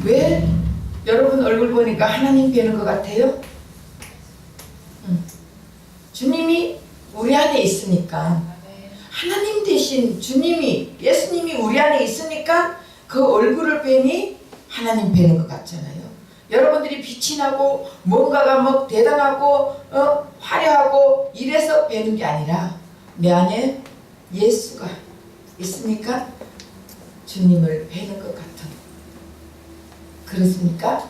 왜 여러분 얼굴 보니까 하나님 뵈는 것 같아요? 주님이 우리 안에 있으니까, 하나님 대신 주님이, 예수님이 우리 안에 있으니까 그 얼굴을 뵈니 하나님 뵈는 것 같잖아요. 여러분들이 빛이 나고 뭔가가 뭐 대단하고 화려하고 이래서 뵈는 게 아니라 내 안에 예수가 있으니까 주님을 뵈는 것 같은, 그렇습니까?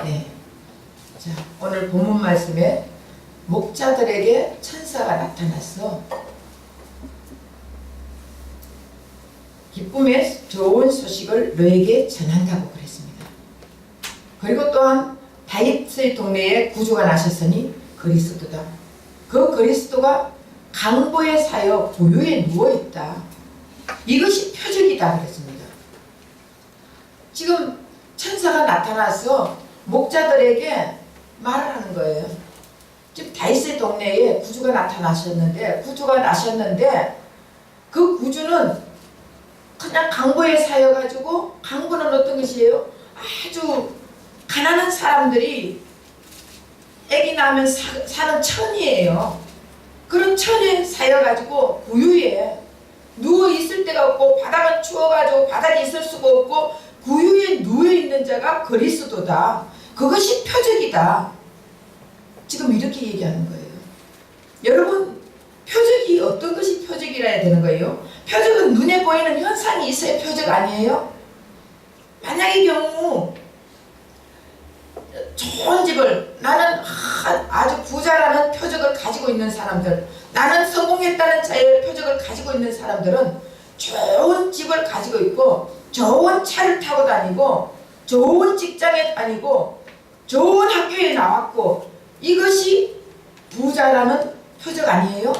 네. 자, 오늘 본문 말씀에 목자들에게 천사가 나타나서 기쁨의 좋은 소식을 너에게 전한다고 그랬습니다. 그리고 또한 다윗의 동네에 구주가 나셨으니 그리스도다. 그 그리스도가 강보에 사여 부유에 누워있다. 이것이 표적이다 그랬습니다. 지금 천사가 나타나서 목자들에게 말을 하는 거예요. 지금 다윗의 동네에 구주가 나타나셨는데, 그 구주는 그냥 강보에 사여가지고, 강보는 어떤 것이에요? 아주 가난한 사람들이 애기 낳으면 사는 천이에요. 그런 천에 사여가지고 구유에 누워있을 데가 없고, 바닥은 추워가지고 바닥에 있을 수가 없고 구유에 누워있는 자가 그리스도다. 그것이 표적이다. 지금 이렇게 얘기하는 거예요. 여러분, 표적이 어떤 것이 표적이라 해야 되는 거예요? 표적은 눈에 보이는 현상이 있어야 표적 아니에요? 만약의 경우 좋은 집을, 나는 아주 부자라는 표적을 가지고 있는 사람들, 나는 성공했다는 자의 표적을 가지고 있는 사람들은 좋은 집을 가지고 있고, 좋은 차를 타고 다니고, 좋은 직장에 다니고, 좋은 학교에 나왔고, 이것이 부자라는 표적 아니에요?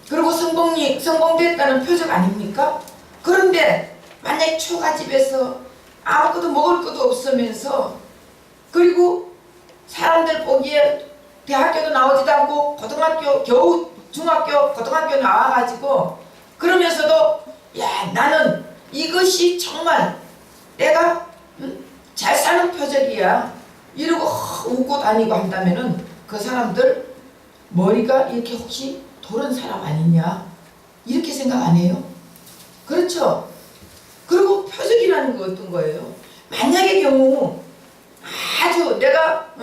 그리고 성공됐다는 표적 아닙니까? 그런데 만약에 초가집에서 아무것도 먹을 것도 없으면서, 그리고 사람들 보기에 대학교도 나오지도 않고 고등학교, 겨우 중학교, 고등학교 나와가지고, 그러면서도 야, 나는 이것이 정말 내가 잘 사는 표적이야 이러고 웃고 다니고 한다면은 그 사람들 머리가 이렇게 혹시 도른 사람 아니냐 이렇게 생각 안 해요? 그렇죠? 그리고 표적이라는 거 어떤 거예요? 만약의 경우 아주 내가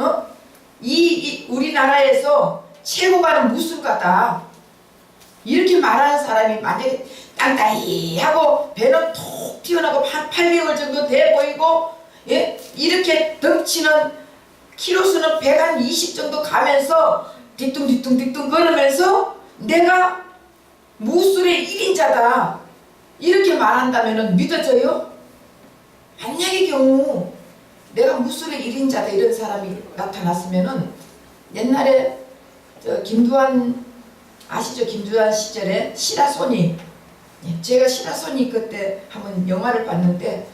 우리나라에서 최고 가는 무술가다 이렇게 말하는 사람이 만약에 땅따이하고 배는 톡 튀어나오고 한 8개월 정도 돼 보이고, 예? 이렇게 덩치는 키로수는 120 정도 가면서 뒤뚱뒤뚱 걸으면서 내가 무술의 1인자다 이렇게 말한다면 믿어져요? 만약의 경우 내가 무술의 1인자다 이런 사람이 나타났으면은, 옛날에 김두한 아시죠? 김두한 시절에 시라소니, 제가 시라소니 그때 한번 영화를 봤는데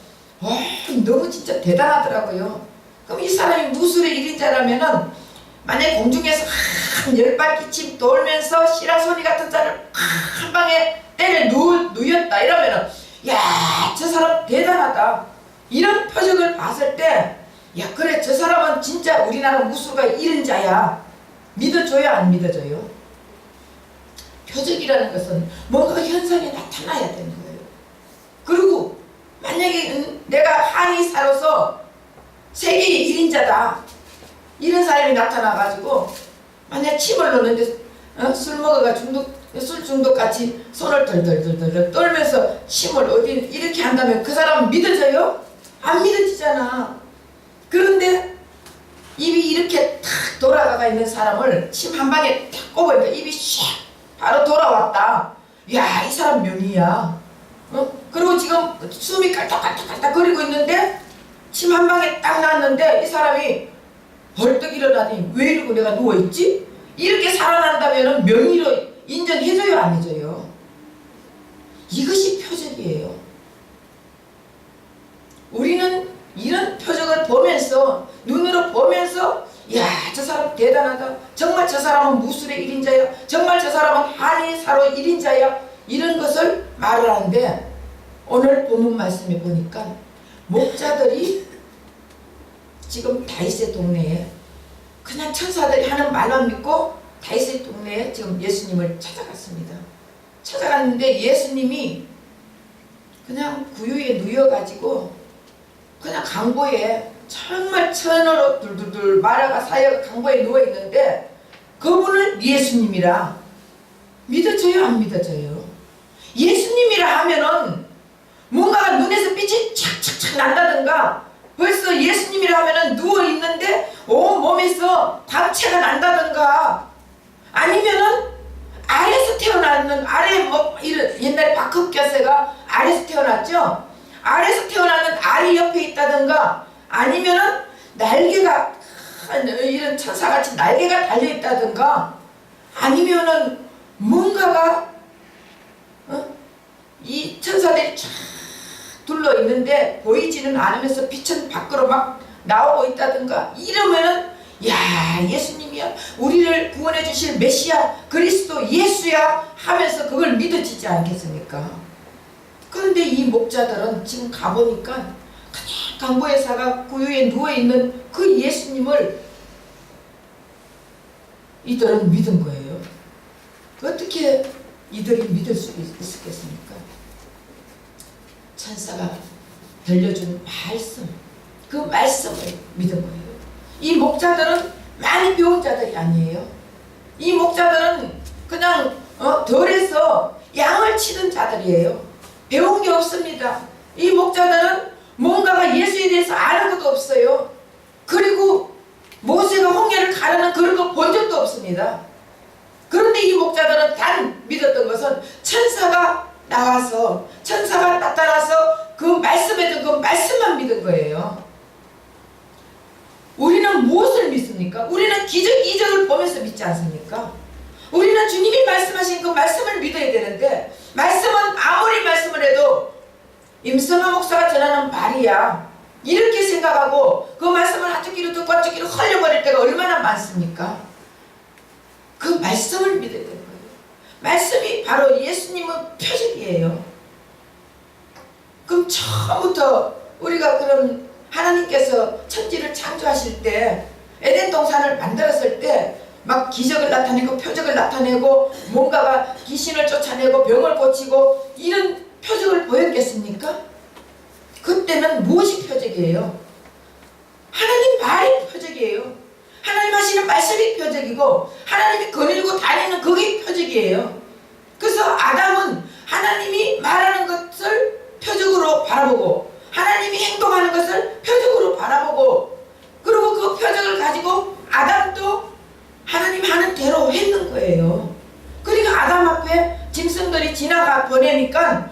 너무 진짜 대단하더라고요. 그럼 이 사람이 무술의 1인자라면은 만약에 공중에서 한 10바퀴쯤 돌면서 시라소니 같은 자를 한 방에 때려 누였다 이러면은 야, 저 사람 대단하다 이런 표적을 봤을 때, 야, 그래, 저 사람은 진짜 우리나라 무술가 1인자야 믿어줘요, 안 믿어줘요? 표적이라는 것은 뭔가 현상이 나타나야 되는 거예요. 그리고 만약에 내가 한의사로서 세계의 1인자다 이런 사람이 나타나가지고 만약 침을 놓는데 술 먹어가 술 중독같이 손을 덜덜덜덜 떨면서 침을 어디 이렇게 한다면 그 사람은 믿어져요? 안 믿어지잖아. 그런데 입이 이렇게 탁 돌아가 있는 사람을 침 한 방에 탁 꼽으니까 입이 샥 바로 돌아왔다. 야, 이 사람 명의야. 그리고 지금 숨이 깔딱깔딱깔딱 거리고 있는데 침 한 방에 딱 났는데 이 사람이 벌떡 일어나더니 왜 이러고 내가 누워있지? 이렇게 살아난다면 명의로 인정해줘요, 안 해줘요? 이것이 표적이에요. 우리는 이런 표적을 보면서, 눈으로 보면서 야, 저 사람 대단하다. 정말 저 사람은 무술의 1인자야. 정말 저 사람은 한의사로 1인자야. 이런 것을 말을 하는데, 오늘 본문 말씀에 보니까 목자들이 지금 다윗의 동네에 그냥 천사들이 하는 말만 믿고 다윗의 동네에 지금 예수님을 찾아갔습니다. 찾아갔는데 예수님이 그냥 구유에 누워가지고 그냥 강보에 정말 천으로 둘둘둘 마라가 사여가 강보에 누워있는데 그분을 예수님이라 믿어져요? 안 믿어져요? 예수님이라 하면은 뭔가 눈에서 빛이 착착착 난다든가 벌써 예수님이라 하면은 누워있는데 온 몸에서 광채가 난다든가 아니면은 아래에서 태어나는 아래 뭐 이런 옛날에 박흑겨새가 아래에서 태어났죠? 아래에서 태어나는 알이 옆에 있다든가 아니면은 날개가 이런 천사같이 날개가 달려있다든가 아니면은 뭔가가 이 천사들이 쫙 둘러있는데 보이지는 않으면서 빛은 밖으로 막 나오고 있다든가 이러면은 야 예수님이야 우리를 구원해 주실 메시아 그리스도 예수야 하면서 그걸 믿어지지 않겠습니까? 그런데 이 목자들은 지금 가보니까 그냥 강보의사가 구유에 누워있는 그 예수님을 이들은 믿은 거예요. 어떻게 이들이 믿을 수 있었겠습니까? 천사가 들려준 말씀, 그 말씀을 믿은 거예요. 이 목자들은 많이 배운 자들이 아니에요. 이 목자들은 그냥 덜해서 양을 치던 자들이에요. 배운 게 없습니다. 이 목자들은 뭔가가 예수에 대해서 아는 것도 없어요. 그리고 모세가 홍해를 가르는 그런 거 본 적도 없습니다. 그런데 이 목자들은 단 믿었던 것은 천사가 나와서 천사가 나타나서 그 말씀에 든 그 말씀만 믿은 거예요. 우리는 무엇을 믿습니까? 우리는 기적 이적을 보면서 믿지 않습니까? 우리는 주님이 말씀하신 그 말씀을 믿어야 되는데 말씀은 아무리 말씀을 해도 임성하 목사가 전하는 말이야 이렇게 생각하고 그 말씀을 한쪽 귀로 듣고 한쪽 귀로 흘려버릴 때가 얼마나 많습니까? 그 말씀을 믿어야 되는 거예요. 말씀이 바로 예수님의 표적이에요. 그럼 처음부터 우리가 그럼 하나님께서 천지를 창조하실 때 에덴 동산을 만들었을 때 막 기적을 나타내고 표적을 나타내고 뭔가가 귀신을 쫓아내고 병을 고치고 이런 표적을 보였겠습니까? 그때는 무엇이 표적이에요? 하나님 말이 표적이에요. 하나님 하시는 말씀이 표적이고 하나님이 거닐고 다니는 그게 표적이에요. 그래서 아담은 하나님이 말하는 것을 표적으로 바라보고 하나님이 행동하는 것을 표적으로 바라보고 그리고 그 표적을 가지고 아담도 하나님 하는 대로 했는 거예요. 그러니까 아담 앞에 짐승들이 지나가 보내니까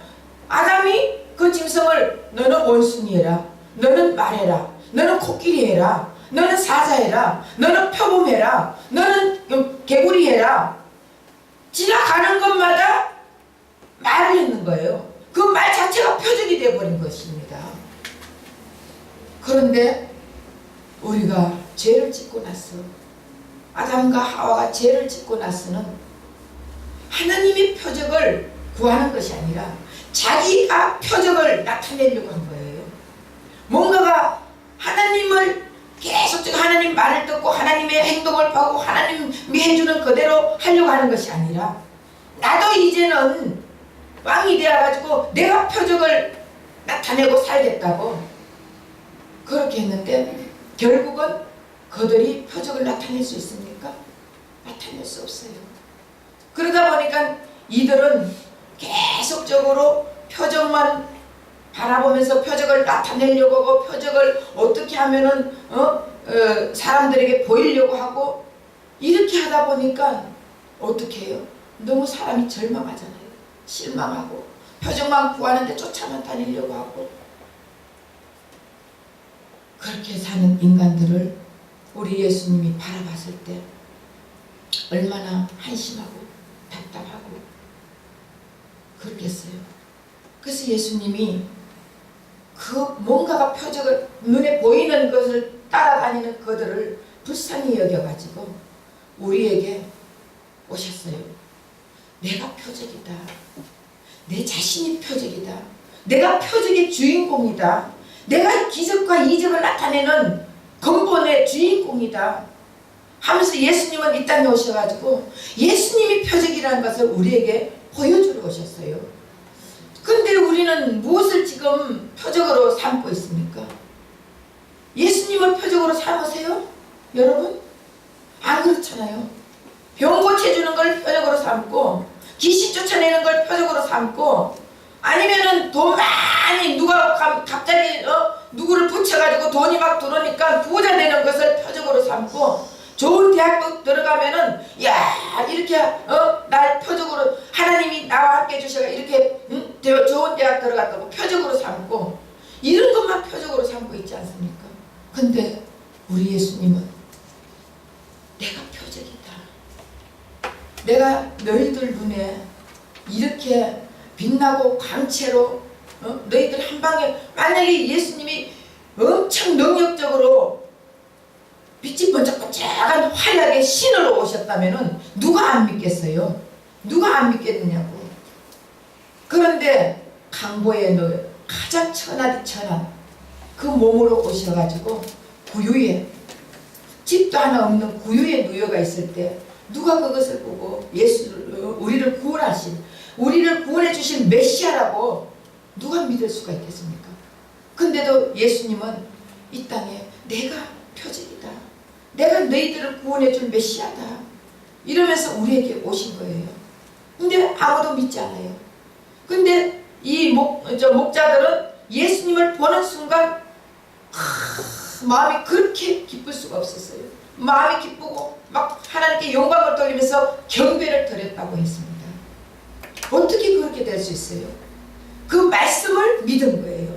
아담이 그 짐승을 너는 원숭이 해라, 너는 말해라, 너는 코끼리 해라, 너는 사자해라, 너는 표범해라, 너는 개구리 해라. 지나가는 것마다 말을 했는 거예요. 그 말 자체가 표적이 되어버린 것입니다. 그런데 우리가 죄를 짓고 나서 아담과 하와가 죄를 짓고 나서는 하나님의 표적을 구하는 것이 아니라 자기가 표적을 나타내려고 한 거예요. 뭔가가 하나님을 계속적으로 하나님 말을 듣고 하나님의 행동을 보고 하나님이 해주는 그대로 하려고 하는 것이 아니라 나도 이제는 왕이 되어가지고 내가 표적을 나타내고 살겠다고 그렇게 했는데 결국은 그들이 표적을 나타낼 수 있습니까? 나타낼 수 없어요. 그러다 보니까 이들은 계속적으로 표적만 바라보면서 표적을 나타내려고 하고 표적을 어떻게 하면은 사람들에게 보이려고 하고 이렇게 하다 보니까 어떻게 해요? 너무 사람이 절망하잖아요. 실망하고 표적만 구하는데 쫓아만 다니려고 하고 그렇게 사는 인간들을 우리 예수님이 바라봤을 때 얼마나 한심하고 답답하고 그렇겠어요. 그래서 예수님이 그 뭔가가 표적을 눈에 보이는 것을 따라다니는 그들을 불쌍히 여겨가지고 우리에게 오셨어요. 내가 표적이다. 내 자신이 표적이다. 내가 표적의 주인공이다. 내가 기적과 이적을 나타내는 근본의 주인공이다 하면서 예수님은 이 땅에 오셔가지고 예수님이 표적이라는 것을 우리에게 보여주러 오셨어요. 근데 우리는 무엇을 지금 표적으로 삼고 있습니까? 예수님을 표적으로 삼으세요? 여러분? 안 그렇잖아요. 병 고쳐주는 걸 표적으로 삼고, 귀신 쫓아내는 걸 표적으로 삼고, 아니면은 돈 많이 누가 갑자기 누구를 붙여가지고 돈이 막 들어오니까 부자 되는 것을 표적으로 삼고, 좋은 대학도 들어가면은 야 이렇게 날 표적으로 하나님이 나와 함께 해주셔가 이렇게 좋은 대학 들어갔다고 표적으로 삼고, 이런 것만 표적으로 삼고 있지 않습니까? 근데 우리 예수님은 내가 표적이다. 내가 너희들 눈에 이렇게 빛나고 광채로 너희들 한 방에, 만약에 예수님이 엄청 능력적으로 빛이 번쩍번쩍한 화려하게 신으로 오셨다면 누가 안 믿겠어요? 누가 안 믿겠느냐고. 그런데 강보에 놓여 가장 천하디 천한 그 몸으로 오셔가지고 구유에, 집도 하나 없는 구유에 누워가 있을 때 누가 그것을 보고 우리를 구원하신, 우리를 구원해 주신 메시아라고 누가 믿을 수가 있겠습니까? 근데도 예수님은 이 땅에 내가 표적이다, 내가 너희들을 구원해 줄 메시아다 이러면서 우리에게 오신 거예요. 근데 아무도 믿지 않아요. 근데 이 목자들은 예수님을 보는 순간 마음이 그렇게 기쁠 수가 없었어요. 마음이 기쁘고 막 하나님께 영광을 돌리면서 경배를 드렸다고 했습니다. 어떻게 그렇게 될 수 있어요? 그 말씀을 믿은 거예요.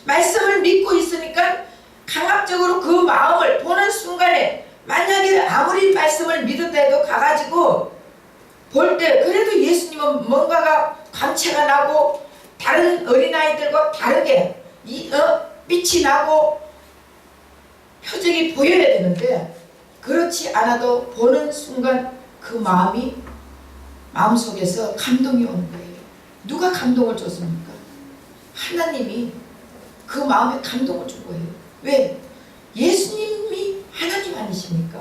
말씀을 믿고 있으니까 강압적으로 그 마음을 보는 순간에, 만약에 아무리 말씀을 믿었다 해도 가가지고 볼 때 그래도 예수님은 뭔가가 광채가 나고 다른 어린아이들과 다르게 빛이 나고 표적이 보여야 되는데, 그렇지 않아도 보는 순간 그 마음속에서 감동이 오는 거예요. 누가 감동을 줬습니까? 하나님이 그 마음에 감동을 준 거예요. 왜? 예수님이 하나님 아니십니까?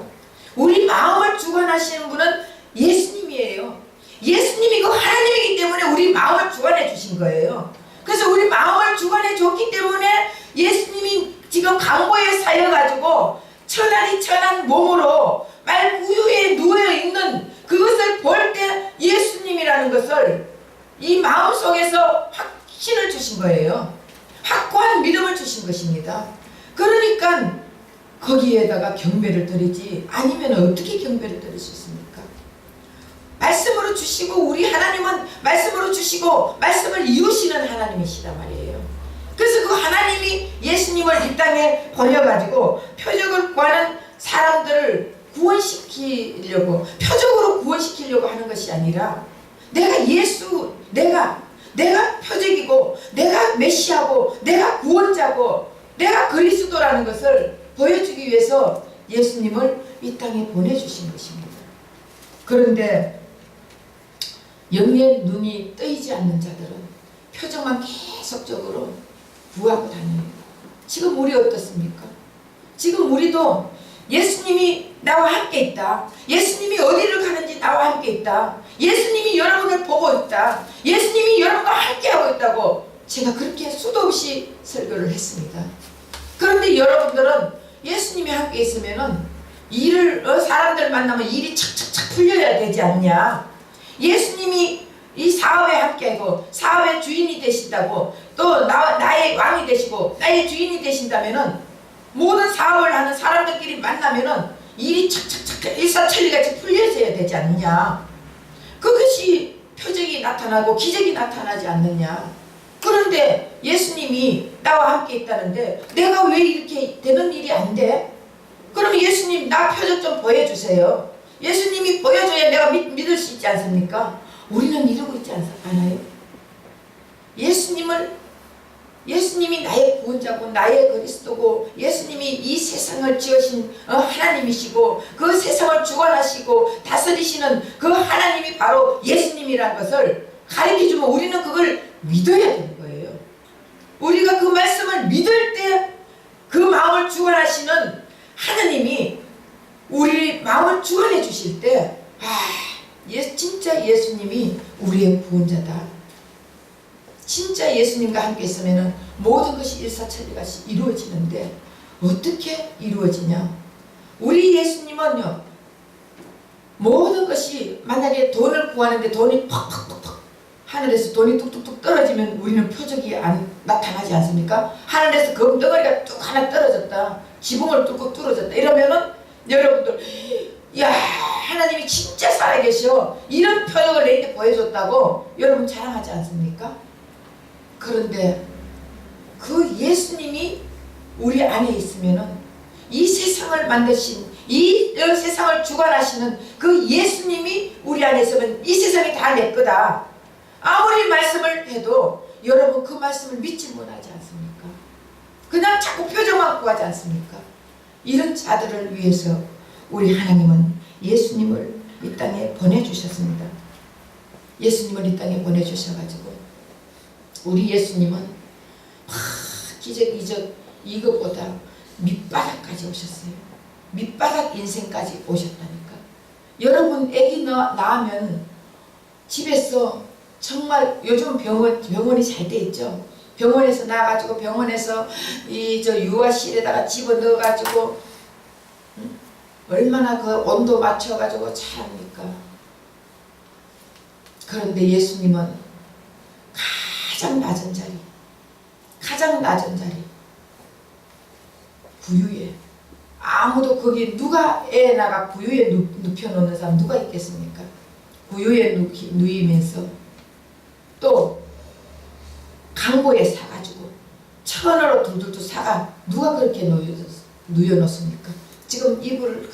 우리 마음을 주관하시는 분은 예수님이에요. 예수님이 그 하나님이기 때문에 우리 마음을 주관해 주신 거예요. 그래서 우리 마음을 주관해 줬기 때문에 예수님이 지금 강보에 쌓여가지고 천하디 천한 몸으로 말구유에 누워있는 그것을 볼 때 예수님이라는 것을 이 마음속에서 확신을 주신 거예요. 확고한 믿음을 주신 것입니다. 그러니까 거기에다가 경배를 드리지, 아니면 어떻게 경배를 드릴 수 있습니까? 말씀으로 주시고, 우리 하나님은 말씀으로 주시고 말씀을 이루시는 하나님이시단 말이에요. 그래서 그 하나님이 예수님을 이 땅에 보내가지고 표적을 구하는 사람들을 구원시키려고, 표적으로 구원시키려고 하는 것이 아니라, 내가 표적이고, 내가 메시아고, 내가 구원자고, 내가 그리스도라는 것을 보여주기 위해서 예수님을 이 땅에 보내주신 것입니다. 그런데 영의 눈이 뜨이지 않는 자들은 표적만 계속적으로 구하고 다녀요. 지금 우리 어떻습니까? 지금 우리도 예수님이 나와 함께 있다, 예수님이 어디를 가는지 나와 함께 있다, 예수님이 여러분을 보고 있다, 예수님이 여러분과 함께하고 있다고 제가 그렇게 수도 없이 설교를 했습니다. 그런데 여러분들은 예수님이 함께 있으면은 사람들 만나면 일이 착착착 풀려야 되지 않냐, 예수님이 이 사업에 함께하고 사업의 주인이 되신다고, 또 나의 왕이 되시고 나의 주인이 되신다면은 모든 사업을 하는 사람들끼리 만나면은 일이 착착착 일사천리같이 풀려져야 되지 않느냐. 그것이 표적이 나타나고 기적이 나타나지 않느냐. 그런데 예수님이 나와 함께 있다는데 내가 왜 이렇게 되는 일이 안 돼? 그럼 예수님 나 표적 좀 보여주세요. 예수님이 보여줘야 내가 믿을 수 있지 않습니까? 우리는 이러고 있지 않아요? 예수님이 나의 구원자고 나의 그리스도고, 예수님이 이 세상을 지으신 하나님이시고, 그 세상을 주관하시고 다스리시는 그 하나님이 바로 예수님이라는 것을 가르쳐주면 우리는 그걸 믿어야 되는 거예요. 우리가 그 말씀을 믿을 때 그 마음을 주관하시는 하느님이 우리 마음을 주관해 주실 때 진짜 예수님이 우리의 구원자다. 진짜 예수님과 함께 있으면 모든 것이 일사천리같이 이루어지는데 어떻게 이루어지냐? 우리 예수님은요, 모든 것이 만약에 돈을 구하는데 돈이 팍팍팍팍 하늘에서 돈이 뚝뚝뚝 떨어지면 우리는 표적이 나타나지 않습니까? 하늘에서 금덩어리가 뚝 하나 떨어졌다, 지붕을 뚫고 뚫어졌다 이러면은 여러분들, 야, 하나님이 진짜 살아계셔, 이런 표적을 내게 보여줬다고 여러분 자랑하지 않습니까? 그런데 그 예수님이 우리 안에 있으면은 이 세상을 만드신, 이 세상을 주관하시는 그 예수님이 우리 안에 있으면 이 세상이 다 내 거다. 아무리 말씀을 해도 여러분 그 말씀을 믿지 못하지 않습니까? 그냥 자꾸 표정만 구하지 않습니까? 이런 자들을 위해서 우리 하나님은 예수님을 이 땅에 보내주셨습니다. 예수님을 이 땅에 보내주셔가지고 우리 예수님은 기적 이것보다 밑바닥까지 오셨어요. 밑바닥 인생까지 오셨다니까. 여러분 아기 낳으면 집에서 정말 요즘 병원이 잘 돼 있죠. 병원에서 나가지고 병원에서 유아실에다가 집어넣어가지고 얼마나 그 온도 맞춰가지고 잘합니까? 그런데 예수님은 가장 낮은 자리 구유에, 아무도 거기 누가 애 나가 구유에 눕혀놓는 사람 누가 있겠습니까? 구유에 누이면서 또 강보에 사가지고 천으로 둘둘둘 사가 누가 그렇게 누여놓습니까? 지금 이불을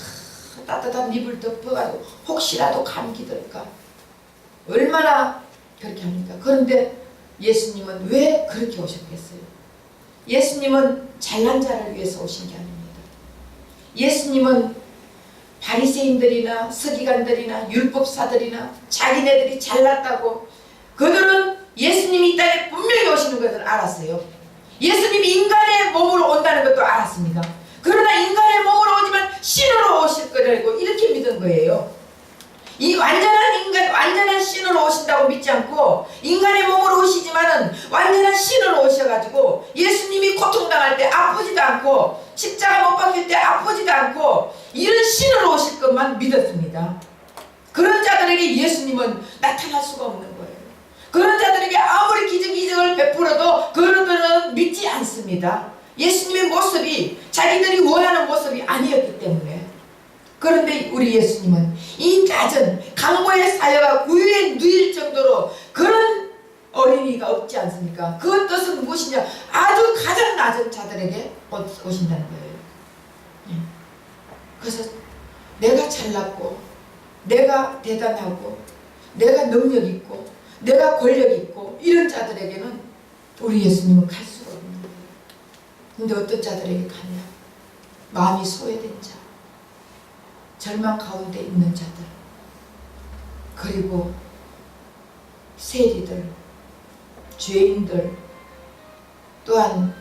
따뜻한 이불 덮어가지고 혹시라도 감기 들까 얼마나 그렇게 합니까? 그런데 예수님은 왜 그렇게 오셨겠어요? 예수님은 잘난 자를 위해서 오신 게 아닙니다. 예수님은 바리새인들이나 서기관들이나 율법사들이나 자기네들이 잘났다고 그들은 예수님이 이 땅에 분명히 오시는 것을 알았어요. 예수님이 인간의 몸으로 온다는 것도 알았습니다. 그러나 인간의 몸으로 오지만 신으로 오실 거라고 이렇게 믿은 거예요. 이 완전한 신으로 오신다고 믿지 않고 인간의 몸으로 오시지만은 완전한 신으로 오셔가지고 예수님이 고통당할 때 아프지도 않고 십자가 못 박힐 때 아프지도 않고 이런 신으로 오실 것만 믿었습니다. 그런 자들에게 예수님은 나타날 수가 없는 거예요. 그런 자들에게 아무리 기적을 베풀어도 그들은 믿지 않습니다. 예수님의 모습이 자기들이 원하는 모습이 아니었기 때문에. 그런데 우리 예수님은 이 낮은 강보의 사여가 구유에 누일 정도로 그런 어린이가 없지 않습니까? 그 뜻은 무엇이냐? 아주 가장 낮은 자들에게 오신다는 거예요. 그래서 내가 잘났고 내가 대단하고 내가 능력 있고 내가 권력 있고 이런 자들에게는 우리 예수님은 갈 수가 없는 거예요. 근데 어떤 자들에게 가냐? 마음이 소외된 자, 절망 가운데 있는 자들, 그리고 세리들, 죄인들, 또한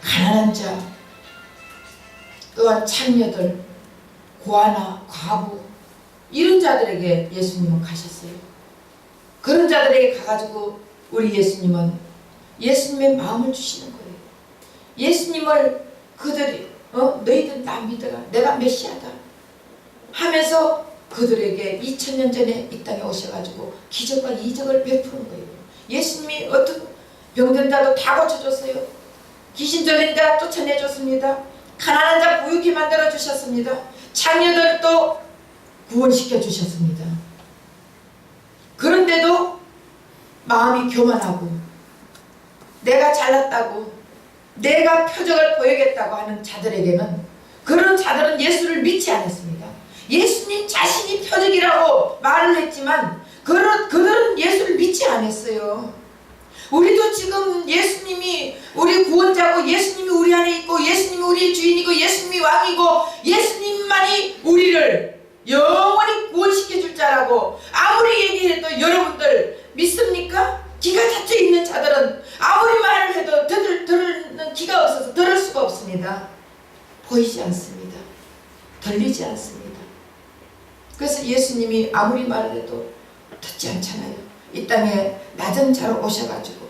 가난한 자, 또한 창녀들, 고아나 과부 이런 자들에게 예수님은 가셨어요. 그런 자들에게 가가지고 우리 예수님은 예수님의 마음을 주시는 거예요. 예수님을 그들이 너희들 나 믿어라, 내가 메시아다 하면서 그들에게 2000년 전에 이 땅에 오셔가지고 기적과 이적을 베푸는 거예요. 예수님이 어떤 병든 자도 다 고쳐줬어요. 귀신 들린 자 쫓아내줬습니다. 가난한 자 부유케 만들어 주셨습니다. 창녀들도 구원시켜 주셨습니다. 그런데도 마음이 교만하고 내가 잘났다고 내가 표적을 보이겠다고 하는 자들에게는, 그런 자들은 예수를 믿지 않았습니다. 예수님 자신이 표적이라고 말을 했지만 그들은 예수를 믿지 않았어요. 우리도 지금 예수님이 우리 구원자고 예수님이 우리 안에 있고 예수님이 우리의 주인이고 예수님이 왕이고 예수님만이 우리를 영원히 구원시켜줄 자라고 아무리 얘기해도 여러분들 믿습니까? 기가 닫혀 있는 자들은 아무리 말을 해도 들을 기가 없어서 들을 수가 없습니다. 보이지 않습니다. 들리지 않습니다. 그래서 예수님이 아무리 말을 해도 듣지 않잖아요. 이 땅에 낮은 자로 오셔가지고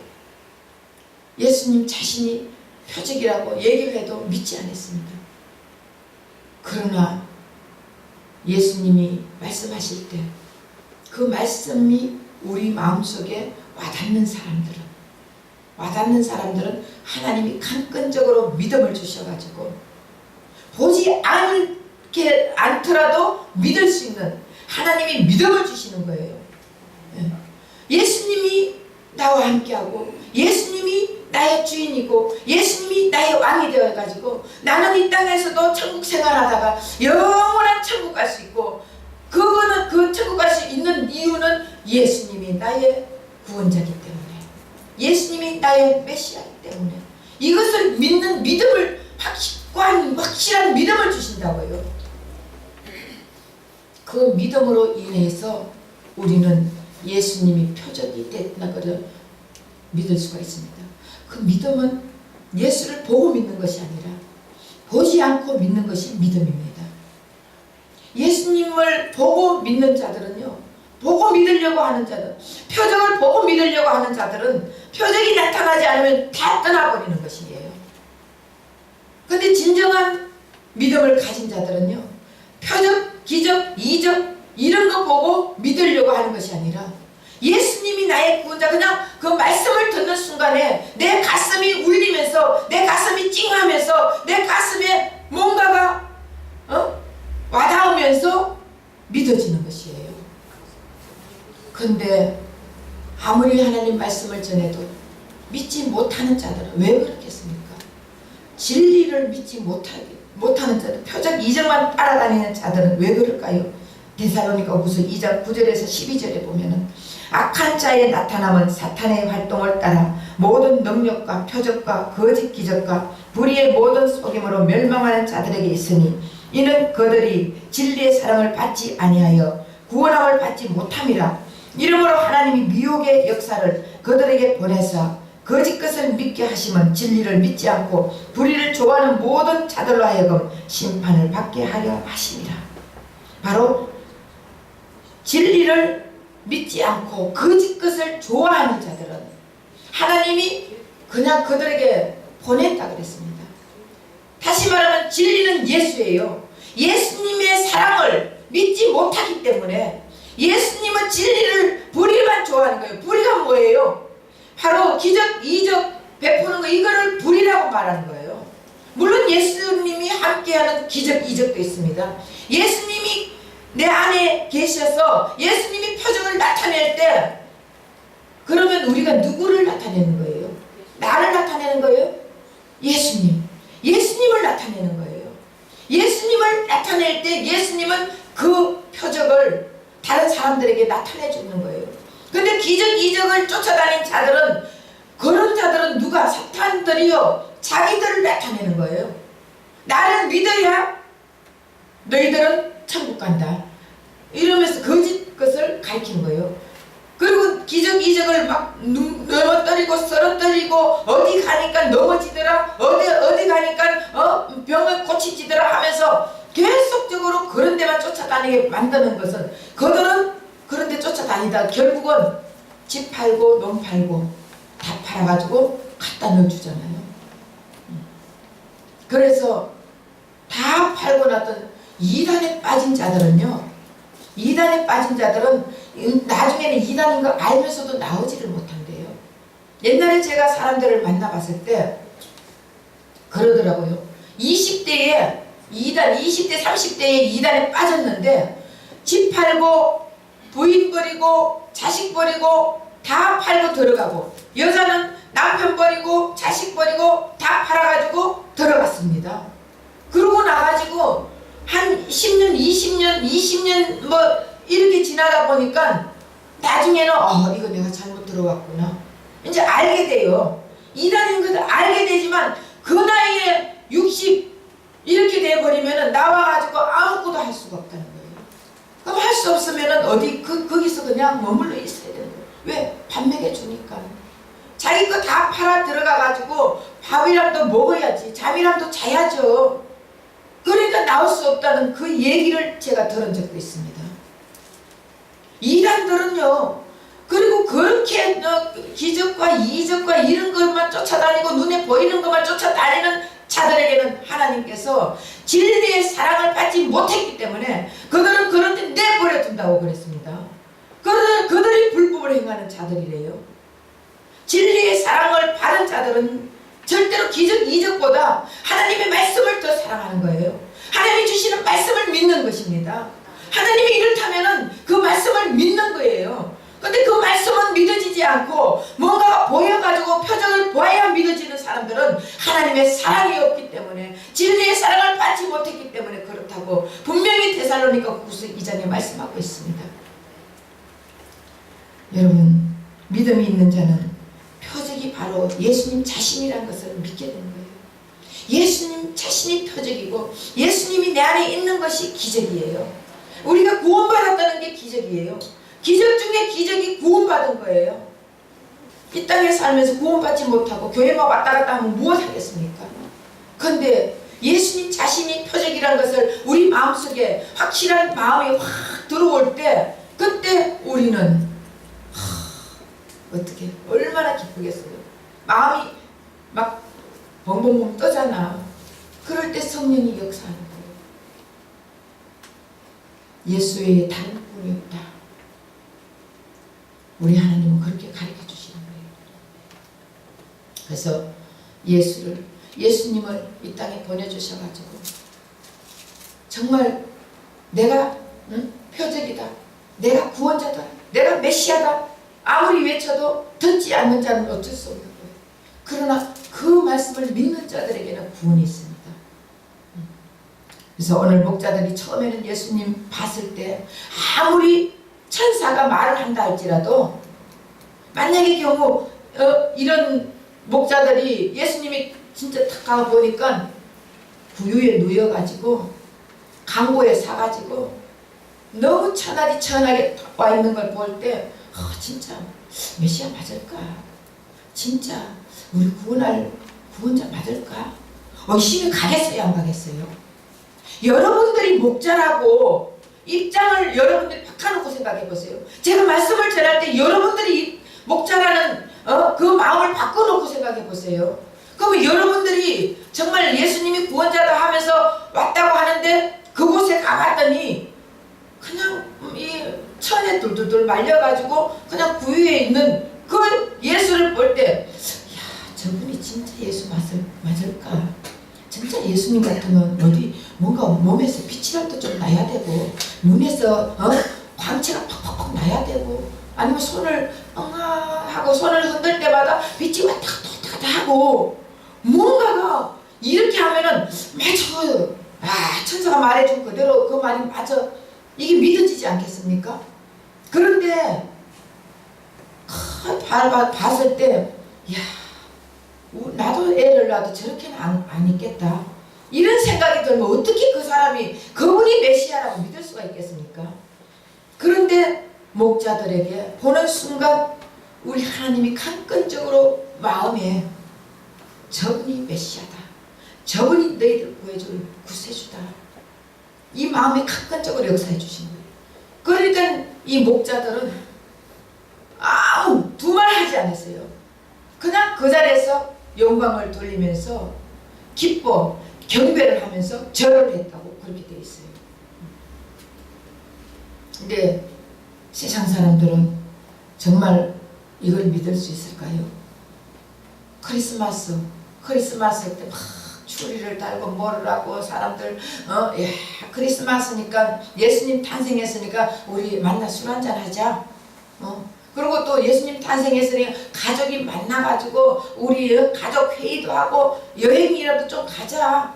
예수님 자신이 표적이라고 얘기를 해도 믿지 않았습니다. 그러나 예수님이 말씀하실 때 그 말씀이 우리 마음속에 와닿는 사람들은 하나님이 강건적으로 믿음을 주셔가지고 보지 않더라도 믿을 수 있는 하나님이 믿음을 주시는 거예요. 예수님이 나와 함께하고 예수님이 나의 주인이고 예수님이 나의 왕이 되어가지고 나는 이 땅에서도 천국 생활하다가 영원한 천국 갈 수 있고 그거는 그 천국 갈 수 있는 이유는 예수님이 나의 구원자이기 때문에 예수님이 나의 메시아이기 때문에 이것을 믿는 믿음을 확실한 믿음을 주신다고요. 그 믿음으로 인해서 우리는 예수님이 표적이 됐다는 것을 믿을 수가 있습니다. 그 믿음은 예수를 보고 믿는 것이 아니라 보지 않고 믿는 것이 믿음입니다. 예수님을 보고 믿는 자들은요, 보고 믿으려고 하는 자들, 표적을 보고 믿으려고 하는 자들은 표적이 나타나지 않으면 다 떠나버리는 것이에요. 근데 진정한 믿음을 가진 자들은요, 표적, 기적, 이적 이런 거 보고 믿으려고 하는 것이 아니라 예수님이 나의 구원자, 그냥 그 말씀을 듣는 순간에 내 가슴이 울리면서 내 가슴이 찡하면서 내 가슴에 뭔가가 와닿으면서 믿어지는 것이에요. 근데 아무리 하나님 말씀을 전해도 믿지 못하는 자들은 왜 그렇겠습니까? 진리를 믿지 못하는 자들, 표적 이적만 따라다니는 자들은 왜 그럴까요? 데살로니가후서 2장 9절에서 12절에 보면은 악한 자의 나타남은 사탄의 활동을 따라 모든 능력과 표적과 거짓 기적과 불의의 모든 속임으로 멸망하는 자들에게 있으니 이는 그들이 진리의 사랑을 받지 아니하여 구원함을 받지 못함이라. 이러므로 하나님이 미혹의 역사를 그들에게 보내사 거짓 것을 믿게 하시면 진리를 믿지 않고 불의를 좋아하는 모든 자들로 하여금 심판을 받게 하려 하심이라. 바로 진리를 믿지 않고 거짓 것을 좋아하는 자들은 하나님이 그냥 그들에게 보냈다 그랬습니다. 다시 말하면 진리는 예수예요. 예수님의 사랑을 믿지 못하기 때문에 예수님은 진리를 불의만 좋아하는 거예요. 불의가 뭐예요? 바로 기적, 이적 베푸는 거, 이거를 불의라고 말하는 거예요. 물론 예수님이 함께하는 기적, 이적도 있습니다. 예수님이 내 안에 계셔서 예수님이 표적을 나타낼 때 그러면 우리가 누구를 나타내는 거예요? 나를 나타내는 거예요? 예수님을 나타내는 거예요. 예수님을 나타낼 때 예수님은 그 표적을 다른 사람들에게 나타내 주는 거예요. 근데 기적, 이적을 쫓아다닌 자들은, 그런 자들은 누가? 사탄들이요, 자기들을 나타내는 거예요. 나를 믿어야 너희들은 천국 간다 이러면서 거짓 것을 가르치는 거예요. 그리고 기적, 이적을 막 넘어뜨리고 쓰러뜨리고 어디 가니까 넘어지더라, 어디 가니까 병을 고치지더라 하면서 계속적으로 그런 데만 쫓아다니게 만드는 것은, 그들은 그런 데 쫓아다니다 결국은 집 팔고 농 팔고 다 팔아가지고 갖다 넣어주잖아요. 그래서 다 팔고 났던 이단에 빠진 자들은 나중에는 이단인 거 알면서도 나오지를 못한대요. 옛날에 제가 사람들을 만나봤을 때 그러더라고요. 20대에 이단, 20대 30대에 이단에 빠졌는데 집 팔고 부인 버리고 자식 버리고 다 팔고 들어가고, 여자는 남편 버리고 자식 버리고 다 팔아가지고 들어갔습니다. 그러고 나가지고 한 10년 20년 뭐 이렇게 지나다 보니까 나중에는 이거 내가 잘못 들어왔구나 이제 알게 돼요. 이단인 것을 알게 되지만 그 나이에 60 이렇게 돼버리면은 나와가지고 아무것도 할 수가 없다는 거예요. 그럼 할 수 없으면은 거기서 그냥 머물러 있어야 되는 거예요. 왜? 밥 먹여주니까. 자기 거 다 팔아 들어가가지고 밥이라도 먹어야지, 잠이라도 자야죠. 그러니까 나올 수 없다는 그 얘기를 제가 들은 적도 있습니다. 이단들은요, 그리고 그렇게 기적과 이적과 이런 것만 쫓아다니고 눈에 보이는 것만 쫓아다니는 자들에게는 하나님께서 진리의 사랑을 받지 못했기 때문에 그들은 그런 데 내버려 둔다고 그랬습니다. 그들이 불법을 행하는 자들이래요. 진리의 사랑을 받은 자들은 절대로 기적 이적보다 하나님의 말씀을 더 사랑하는 거예요. 하나님이 주시는 말씀을 믿는 것입니다. 하나님이 이렇다면은 그 말씀을 믿는 거예요. 근데 그 말씀은 믿어지지 않고 뭔가가 보여가지고 표적을 보아야 믿어지는 사람들은 하나님의 사랑이 없기 때문에, 진리의 사랑을 받지 못했기 때문에 그렇다고 분명히 데살로니가 후서 2장에 말씀하고 있습니다. 여러분, 믿음이 있는 자는 표적이 바로 예수님 자신이라는 것을 믿게 되는 거예요. 예수님 자신이 표적이고 예수님이 내 안에 있는 것이 기적이에요. 우리가 구원받았다는 게 기적이에요. 기적 중에 기적이 구원받은 거예요. 이 땅에 살면서 구원받지 못하고 교회만 왔다 갔다 하면 무엇 하겠습니까? 그런데 예수님 자신이 표적이라는 것을 우리 마음속에 확실한 마음이 확 들어올 때, 그때 우리는 어떻게 얼마나 기쁘겠어요. 마음이 막 벙벙벙 떠잖아. 그럴 때 성령이 역사하는 거예요. 예수 외에 다른 분이 없다. 우리 하나님은 그렇게 가르쳐 주시는 거예요. 그래서 예수님을 이 땅에 보내주셔가지고 정말 내가 표적이다, 내가 구원자다, 내가 메시아다 아무리 외쳐도 듣지 않는 자는 어쩔 수 없는 거예요. 그러나 그 말씀을 믿는 자들에게는 구원이 있습니다. 그래서 오늘 목자들이 처음에는 예수님 봤을 때 아무리 천사가 말을 한다 할지라도, 만약의 경우 이런 목자들이 예수님이 진짜 탁 가보니까 구유에 누여가지고 강보에 사가지고 너무 천하게 와 있는 걸 볼 때 진짜 메시아 맞을까? 진짜 우리 구원할 구원자 맞을까? 의심이 가겠어요, 안 가겠어요? 여러분들이 목자라고 입장을 여러분들이 바꿔놓고 생각해 보세요. 제가 말씀을 전할 때 여러분들이 목자라는 그 마음을 바꿔놓고 생각해 보세요. 그러면 여러분들이 정말 예수님이 구원자다 하면서 왔다고 하는데 그곳에 가봤더니 그냥 이 천에 둘둘둘 말려가지고 그냥 구유에 있는 그 예수를 볼 때, 야, 저분이 진짜 예수 맞을까? 진짜 예수님 같으면 어디 뭔가 몸에서 빛이라도 좀 나야 되고, 눈에서 광채가 팍팍팍 나야 되고, 아니면 손을 하고 손을 흔들 때마다 빛이 왔다 갔다 하고, 뭔가가 이렇게 하면은 맞아, 천사가 말해준 그대로 그 말이 맞아, 이게 믿어지지 않겠습니까? 그런데 봤을 때, 야, 나도 애를 낳아도 저렇게는 안 있겠다, 이런 생각이 들면 어떻게 그 사람이 그분이 메시아라고 믿을 수가 있겠습니까? 그런데 목자들에게 보는 순간 우리 하나님이 강건적으로 마음에 저분이 메시아다, 저분이 너희들 구해줄 구세주다, 이 마음에 강건적으로 역사해 주신 거예요. 그러니까 이 목자들은 아무 두말 하지 않았어요. 그냥 그 자리에서 영광을 돌리면서 기뻐 경배를 하면서 절을 했다고 그렇게 되어 있어요. 근데 세상 사람들은 정말 이걸 믿을 수 있을까요? 크리스마스 때 막 추리를 달고 뭐를 하고 사람들 크리스마스니까 예수님 탄생했으니까 우리 만나 술 한잔 하자. 그리고 또 예수님 탄생했으니 가족이 만나가지고 우리 가족 회의도 하고 여행이라도 좀 가자.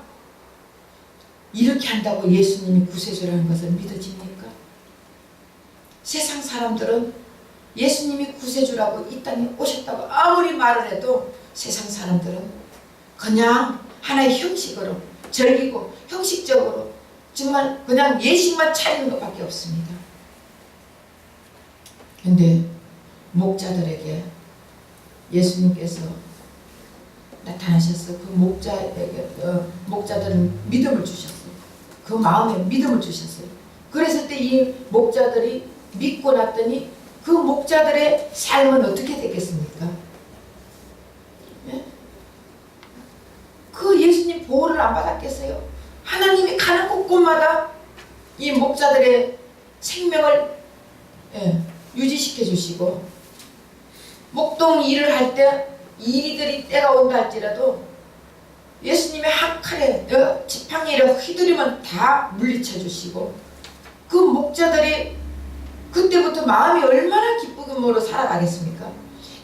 이렇게 한다고 예수님이 구세주라는 것을 믿어집니까? 세상 사람들은 예수님이 구세주라고 이 땅에 오셨다고 아무리 말을 해도 세상 사람들은 그냥 하나의 형식으로 즐기고 형식적으로 정말 그냥 예식만 차리는 것밖에 없습니다. 근데 목자들에게 예수님께서 나타나셔서 그 목자들은 믿음을 주셨어요. 그 마음에 믿음을 주셨어요. 그랬을 때 이 목자들이 믿고 났더니 그 목자들의 삶은 어떻게 되겠습니까? 예? 그 예수님 보호를 안 받았겠어요? 하나님이 가는 곳곳마다 이 목자들의 생명을 유지시켜 주시고, 목동 일을 할 때 이리들이 때가 온다 할지라도 예수님의 한 칼에 지팡이를 휘두르면 다 물리쳐 주시고, 그 목자들이 그때부터 마음이 얼마나 기쁨으로 살아가겠습니까?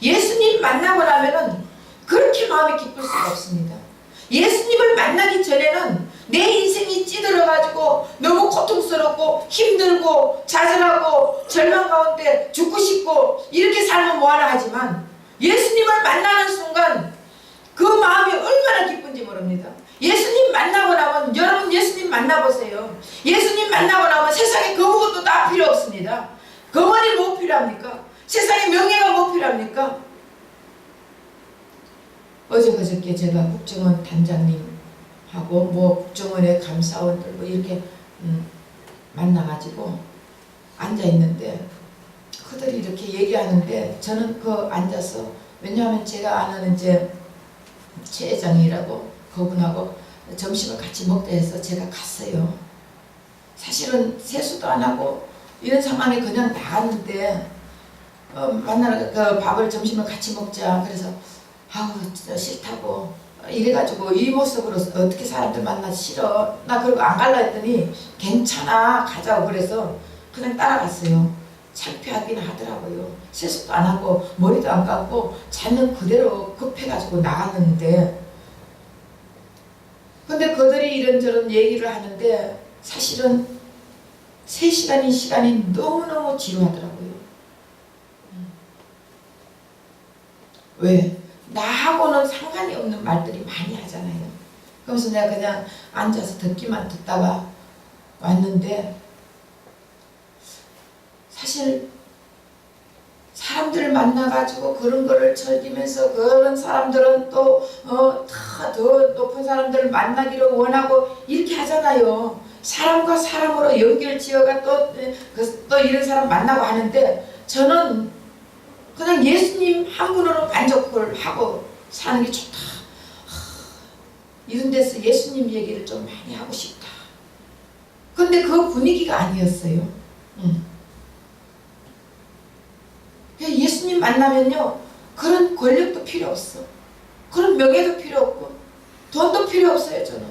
예수님 만나고 나면은 그렇게 마음이 기쁠 수가 없습니다. 예수님을 만나기 전에는 내 인생이 찌들어가지고 너무 고통스럽고 힘들고 좌절하고 절망 가운데 죽고 싶고 이렇게 살면 뭐하나 하지만, 예수님을 만나는 순간 그 마음이 얼마나 기쁜지 모릅니다. 예수님 만나고 나면, 여러분 예수님 만나보세요. 예수님 만나고 나면 세상에 그 무것도 다 필요 없습니다. 거머리 뭐 필요합니까? 세상에 명예가 뭐 필요합니까? 어제 그저께 제가 국정원 단장님하고 뭐 국정원의 감사원들 뭐 이렇게 만나가지고 앉아있는데, 그들이 이렇게 얘기하는데 저는 그 앉아서, 왜냐하면 제가 아는 이제 최 회장이라고 그분하고 점심을 같이 먹자 해서 제가 갔어요. 사실은 세수도 안 하고 이런 상황에 그냥 나갔는데 만나러 그 밥을 점심을 같이 먹자 그래서 아우 진짜 싫다고 이래가지고 이 모습으로 어떻게 사람들 만나 싫어 나 그러고 안 갈라 했더니 괜찮아 가자고 그래서 그냥 따라갔어요. 창피하긴 하더라고요. 세수도 안 하고 머리도 안 감고 자는 그대로 급해가지고 나갔는데, 근데 그들이 이런저런 얘기를 하는데 사실은 3시간인 시간이 너무너무 지루하더라고요. 왜? 나하고는 상관이 없는 말들이 많이 하잖아요. 그러면서 내가 그냥 앉아서 듣기만 듣다가 왔는데, 사실 사람들을 만나가지고 그런 거를 즐기면서 그런 사람들은 또 다 더 높은 사람들을 만나기를 원하고 이렇게 하잖아요. 사람과 사람으로 연결 지어가 또 이런 사람 만나고 하는데, 저는 그냥 예수님 한 분으로 만족을 하고 사는 게 좋다. 이런 데서 예수님 얘기를 좀 많이 하고 싶다. 근데 그 분위기가 아니었어요. 예수님 만나면요, 그런 권력도 필요 없어. 그런 명예도 필요 없고 돈도 필요 없어요. 저는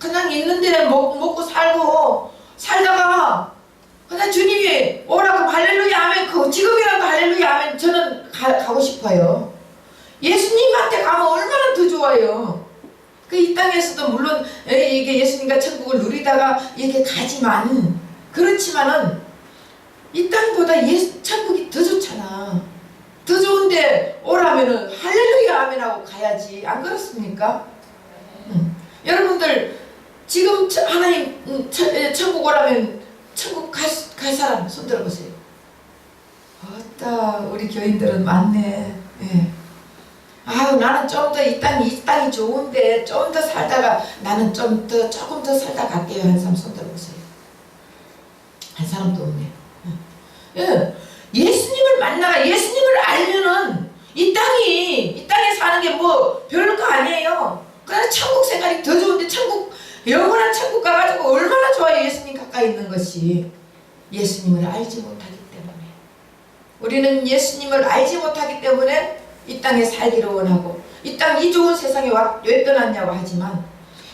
그냥 있는 데는 먹고 살고 살다가 그냥 주님이 오라고 할렐루야 하면 그 지금이라도 할렐루야 하면 저는 가고 싶어요. 예수님한테 가면 얼마나 더 좋아요. 그 이 땅에서도 물론 이게 예수님과 천국을 누리다가 이렇게 가지만, 그렇지만은 이 땅보다 천국이 더 좋잖아. 더 좋은데 오라면은 할렐루야 아멘하고 가야지. 안 그렇습니까? 여러분들 지금 하나님 천국 오라면 천국 갈 사람 손 들어보세요. 어따 우리 교인들은 많네. 예. 아유 나는 좀 더 이 땅이 좋은데 좀 더 살다가 나는 조금 더 살다 갈게요. 한 사람 손 들어보세요. 한 사람도 없네. 예. 예수님을 만나가 예수님을 알면은 이 땅에 사는 게 뭐 별거 아니에요. 그래서 천국 생활이 더 좋은데, 영원한 천국 가가지고 얼마나 좋아요. 예수님 가까이 있는 것이. 예수님을 알지 못하기 때문에, 우리는 예수님을 알지 못하기 때문에 이 땅에 살기를 원하고 이 좋은 세상에 왜 떠났냐고 하지만,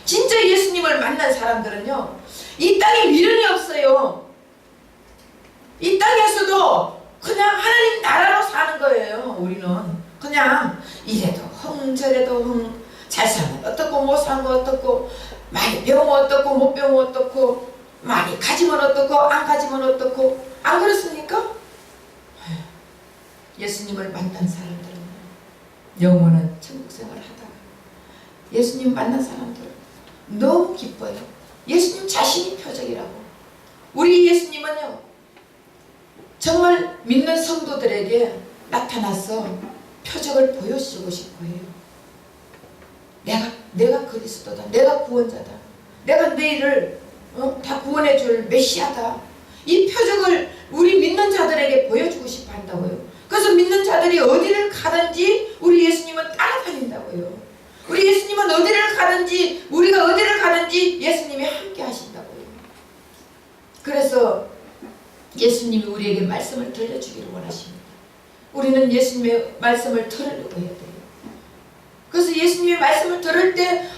진짜 예수님을 만난 사람들은요, 이 땅에 미련이 없어요. 이 땅에서도 그냥 하나님 나라로 사는 거예요. 우리는 그냥 이래도 저래도 잘 살면 어떻고 못 살면 어떻고, 많이 배우면 어떻고 못 배우면 어떻고, 많이 가지면 어떻고 안 가지면 어떻고, 안 그렇습니까? 예수님을 만난 사람들은 영원한 천국 생활을 하다가 예수님 만난 사람들은 너무 기뻐요. 예수님 자신이 표적이라고. 우리 예수님은요, 정말 믿는 성도들에게 나타나서 표적을 보여주고 싶어요. 내가 그리스도다. 내가 구원자다. 내가 너희를 다 구원해 줄 메시아다. 이 표적을 우리 믿는 자들에게 보여주고 싶어 한다고요. 그래서 믿는 자들이 어디를 가든지 우리 예수님은 따라다닌다고요. 우리 예수님은 어디를 가든지, 우리가 어디를 가든지 예수님이 함께 하신다고요. 그래서 예수님이 우리에게 말씀을 들려주기를 원하십니다. 우리는 예수님의 말씀을 들으려고 해야 돼요. 그래서 예수님의 말씀을 들을 때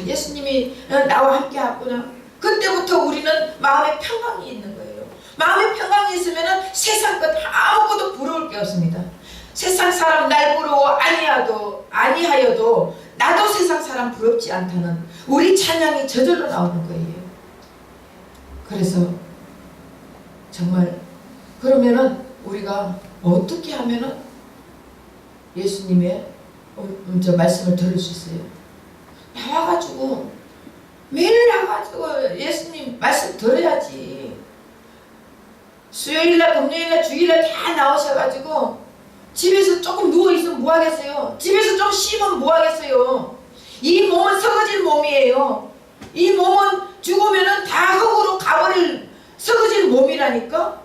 예수님이 나와 함께 하구나. 그때부터 우리는 마음에 평강이 있는 거예요. 마음에 평강이 있으면 세상 것 아무것도 부러울 게 없습니다. 세상 사람 날 부러워 아니하여도 나도 세상 사람 부럽지 않다는 우리 찬양이 저절로 나오는 거예요. 그래서 정말 그러면은 우리가 어떻게 하면은 예수님의 저 말씀을 들을 수 있어요? 나와가지고 매일 나와가지고 예수님 말씀 들어야지. 수요일날 금요일날 주일날 다 나오셔가지고 집에서 조금 누워있으면 뭐하겠어요? 집에서 좀 쉬면 뭐하겠어요? 이 몸은 썩어질 몸이에요. 이 몸은 죽으면은 다 흙으로 가버릴 썩어질 몸이라니까.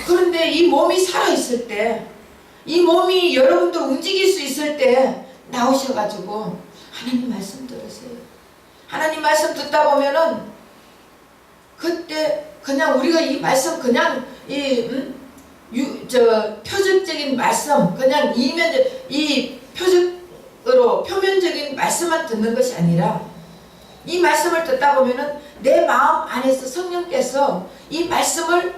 그런데 이 몸이 살아있을 때, 이 몸이 여러분들 움직일 수 있을 때 나오셔가지고 하나님 말씀 들으세요. 하나님 말씀 듣다 보면은 그때 그냥 우리가 이 말씀 그냥 표적적인 말씀, 그냥 이 표적으로 표면적인 말씀만 듣는 것이 아니라 이 말씀을 듣다 보면은 내 마음 안에서 성령께서 이 말씀을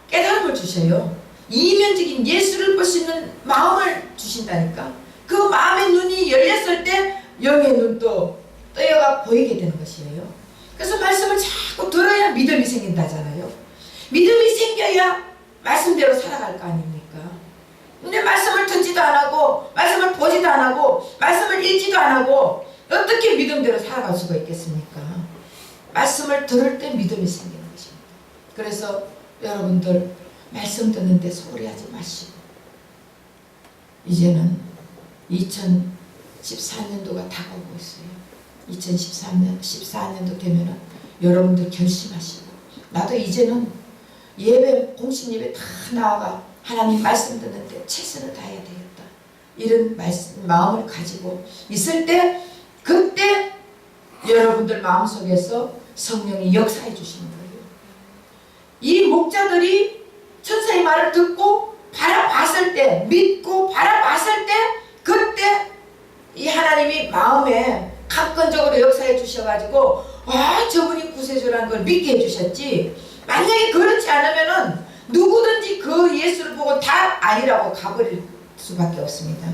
깨달음을 주셔요. 이면적인 예수를 볼 수 있는 마음을 주신다니까. 그 마음의 눈이 열렸을 때 영의 눈도 떠여가 보이게 되는 것이에요. 그래서 말씀을 자꾸 들어야 믿음이 생긴다잖아요. 믿음이 생겨야 말씀대로 살아갈 거 아닙니까? 근데 말씀을 듣지도 안 하고 말씀을 보지도 안 하고 말씀을 읽지도 안 하고 어떻게 믿음대로 살아갈 수가 있겠습니까? 말씀을 들을 때 믿음이 생기는 것입니다. 그래서 여러분들 말씀 듣는데 소홀히 하지 마시고 이제는 2014년도가 다가오고 있어요. 2014년도 되면은 여러분들 결심하시고 나도 이제는 예배 공식 예배 다 나와가 하나님 말씀 듣는데 최선을 다해야 되겠다. 이런 마음을 가지고 있을 때 그때 여러분들 마음속에서 성령이 역사해 주시는 거예요. 이 목자들이 천사의 말을 듣고 바라봤을 때 믿고 바라봤을 때 그때 이 하나님이 마음에 강건적으로 역사해 주셔가지고 저분이 구세주라는 걸 믿게 해주셨지. 만약에 그렇지 않으면은 누구든지 그 예수를 보고 다 아니라고 가버릴 수밖에 없습니다.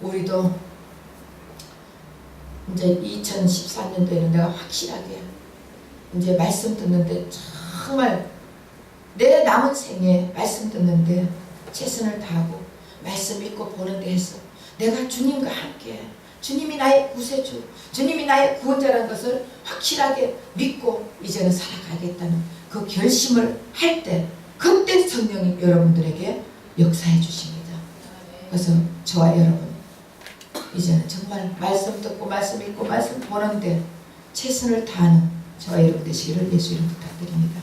우리도 이제 2014년도에는 내가 확실하게 이제 말씀 듣는데 정말 내 남은 생에 말씀 듣는데 최선을 다하고 말씀 읽고 보는 데에서 내가 주님과 함께 주님이 나의 구세주, 주님이 나의 구원자라는 것을 확실하게 믿고 이제는 살아가겠다는 그 결심을 할 때 그때 성령이 여러분들에게 역사해 주십니다. 그래서 저와 여러분 이제는 정말 말씀 듣고 말씀 읽고 말씀 보는데 최선을 다하는 저와 여러분 되시기를 예수 이름 부탁드립니다.